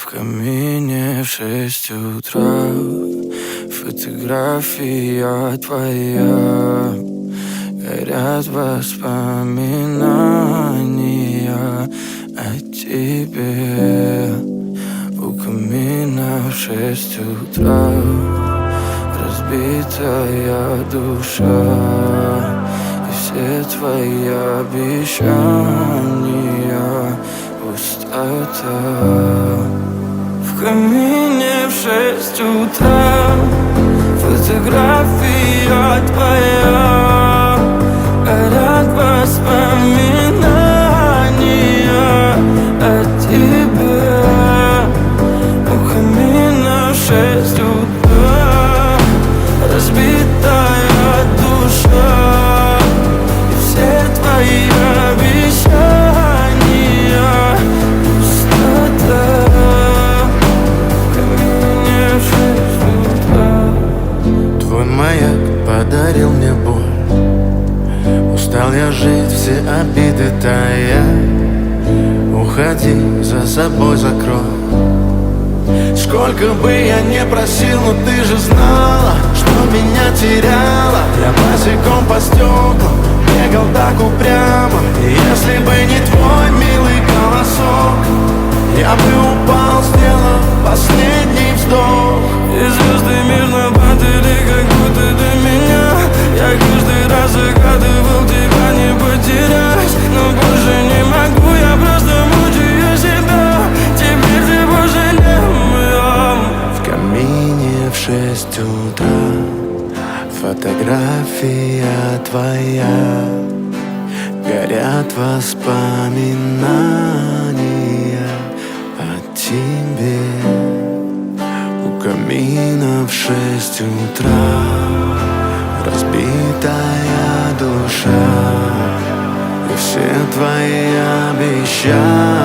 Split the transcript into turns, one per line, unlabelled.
В камине в 6 утра фотография твоя. Горят воспоминания о тебе. У камина в 6 утра разбитая душа. И все твои обещания пустота. В камине в 6 утра фотография твоя. Горят воспоминания о тебе. У камина в 6 утра разбитая душа. И все твои обещания пустота. В камине в 6 утра.
Твой маяк подарил мне боль. Устал я жить, все обиды тая. Уходи, за собой закрой. Сколько бы я не просил, но ты же знала, что меня теряла. Я босиком по стеклам бегал так упрямо. И если бы не твой милый голосок, я бы упал, сделав последний вздох.
И звезды мирно падали, как будто до меня. Я каждый раз загадывал тебя не потерять, но больше не могу, я просто мучаю себя. Теперь ты больше не моя.
В камине в 6 утра фотография твоя. Горят воспоминания о тебе. У камина в 6 утра разбитая душа. И все твои обещания